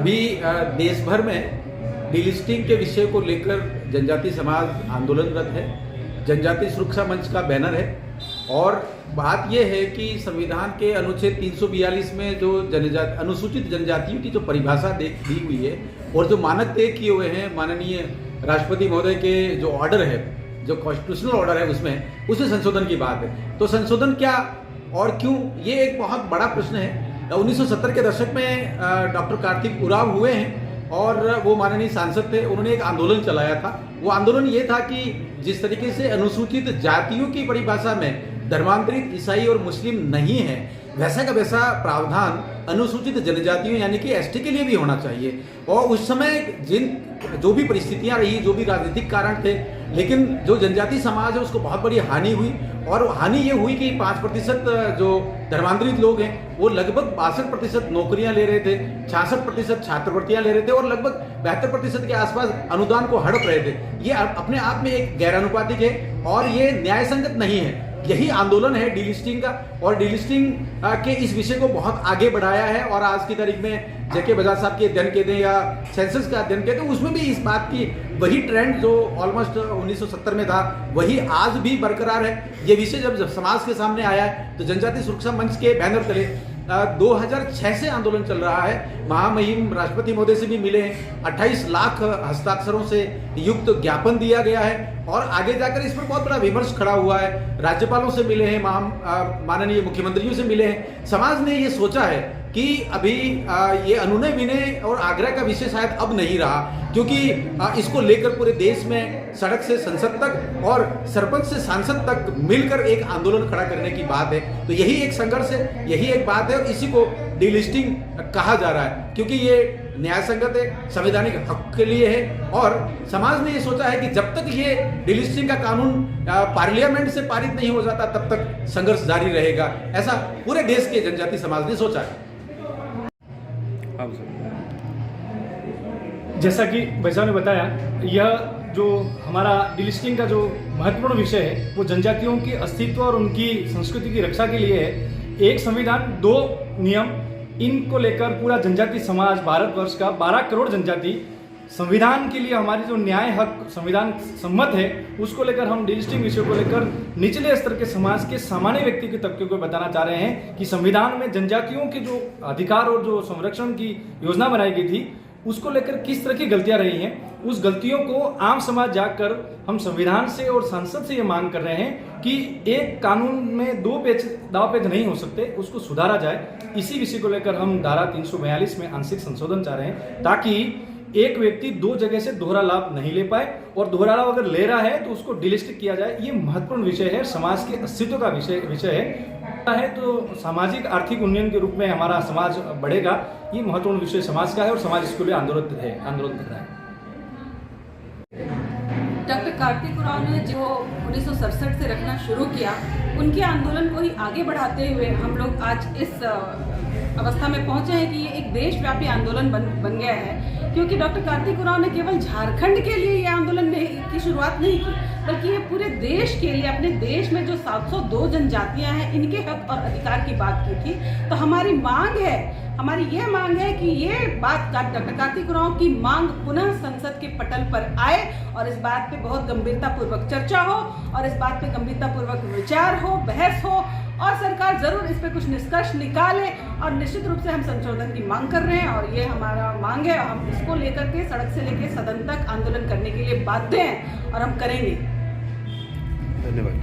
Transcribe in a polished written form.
अभी देश भर में डीलिस्टिंग के विषय को लेकर जनजाति समाज आंदोलनरत है। जनजाति सुरक्षा मंच का बैनर है और बात यह है कि संविधान के अनुच्छेद 342 में जो अनुसूचित जनजातियों की जो परिभाषा दी हुई है और जो मानक तय किए हुए हैं माननीय राष्ट्रपति महोदय के जो ऑर्डर है, जो कॉन्स्टिट्यूशनल ऑर्डर है, उसमें संशोधन की बात है। तो संशोधन क्या और क्यों, ये एक बहुत बड़ा प्रश्न है। 1970 के दशक में डॉक्टर कार्तिक उरांव हुए हैं और वो माननीय सांसद थे। उन्होंने एक आंदोलन चलाया था। वो आंदोलन ये था कि जिस तरीके से अनुसूचित जातियों की परिभाषा में धर्मांतरित ईसाई और मुस्लिम नहीं है, वैसा का वैसा प्रावधान अनुसूचित जनजातियों यानी कि एसटी के लिए भी होना चाहिए। और उस समय जो भी परिस्थितियां रही, जो भी राजनीतिक कारण थे, लेकिन जो जनजाति समाज है उसको बहुत बड़ी हानि हुई। और हानि ये हुई कि 5% जो धर्मांतरित लोग हैं वो लगभग 62% नौकरियां ले रहे थे, 66% छात्रवृत्तियां ले रहे थे और लगभग 72% के आसपास अनुदान को हड़प रहे थे। ये अपने आप में एक गैरानुपातिक है और ये न्याय संगत नहीं है। यही आंदोलन है डीलिस्टिंग का और डीलिस्टिंग के इस विषय को बहुत आगे बढ़ाया है। और आज की तारीख में जेके बजाज साहब के अध्ययन के दें या सेंसस का अध्ययन के दें, उसमें भी इस बात की वही ट्रेंड जो ऑलमोस्ट 1970 में था वही आज भी बरकरार है। ये विषय जब समाज के सामने आया है तो जनजाति सुरक्षा मंच के बैनर तले 2006 से आंदोलन चल रहा है। महामहिम राष्ट्रपति महोदय से भी मिले हैं, 28 लाख हस्ताक्षरों से युक्त ज्ञापन दिया गया है और आगे जाकर इस पर बहुत बड़ा विमर्श खड़ा हुआ है। राज्यपालों से मिले हैं, माननीय मुख्यमंत्रियों से मिले हैं। समाज ने ये सोचा है कि अभी ये अनुनय विनय और आग्रह का विषय शायद अब नहीं रहा, क्योंकि इसको लेकर पूरे देश में सड़क से संसद तक और सरपंच से सांसद तक मिलकर एक आंदोलन खड़ा करने की बात है। तो यही एक संघर्ष है, यही एक बात है और इसी को डीलिस्टिंग कहा जा रहा है, क्योंकि ये न्याय संगत है, संवैधानिक हक के लिए है। और समाज ने ये सोचा है कि जब तक ये डीलिस्टिंग का कानून पार्लियामेंट से पारित नहीं हो जाता तब तक संघर्ष जारी रहेगा। ऐसा पूरे देश के जनजाति समाज ने सोचा है। जैसा कि भाई साहब ने बताया, यह जो हमारा डीलिस्टिंग का जो महत्वपूर्ण विषय है वो जनजातियों की अस्तित्व और उनकी संस्कृति की रक्षा के लिए है। एक संविधान, 2 नियम, इनको लेकर पूरा जनजाति समाज, भारतवर्ष का 12 करोड़ जनजाति संविधान के लिए हमारी जो न्याय हक संविधान सम्मत है उसको लेकर हम डीलिस्टिंग विषय को लेकर निचले स्तर के समाज के सामान्य व्यक्ति के तबके को बताना चाह रहे हैं कि संविधान में जनजातियों के जो अधिकार और जो संरक्षण की योजना बनाई गई थी उसको लेकर किस तरह की गलतियां रही हैं। उस गलतियों को आम समाज जाकर हम संविधान से और संसद से ये मांग कर रहे हैं कि एक कानून में 2 दाव पेच नहीं हो सकते, उसको सुधारा जाए। इसी विषय को लेकर हम धारा 342 में आंशिक संशोधन चाह रहे हैं ताकि एक व्यक्ति 2 जगह से दोहरा लाभ नहीं ले पाए और दोहरा लाभ अगर ले रहा है तो उसको डिलिस्ट किया जाए। ये महत्वपूर्ण विषय है, समाज के अस्तित्व का विषय है तो सामाजिक आर्थिक उन्नयन के रूप में हमारा समाज बढ़ेगा। ये महत्वपूर्ण विषय समाज का है और समाज इसके लिए आंदोलन कर रहा है। डॉक्टर कार्तिक उरांव ने जो 1967 से रखना शुरू किया, उनके आंदोलन को ही आगे बढ़ाते हुए हम लोग आज इस अवस्था में पहुंचे हैं कि ये एक देशव्यापी आंदोलन बन गया है। क्योंकि डॉक्टर कार्तिक उरांव ने केवल झारखंड के लिए ये आंदोलन की शुरुआत नहीं की, बल्कि ये पूरे देश के लिए, अपने देश में जो 702 जनजातियां हैं इनके हक और अधिकार की बात की थी। तो हमारी ये मांग है कि ये बात डॉक्टर कार्तिक उरांव की मांग पुनः संसद के पटल पर आए और इस बात पे बहुत गंभीरतापूर्वक चर्चा हो और इस बात पे गंभीरतापूर्वक विचार हो, बहस हो और सरकार जरूर इस पे कुछ निष्कर्ष निकाले। और निश्चित रूप से हम संशोधन की मांग कर रहे हैं और ये हमारा मांग है। हम इसको लेकर के सड़क से लेकर सदन तक आंदोलन करने के लिए बाध्य हैं और हम करेंगे। धन्यवाद।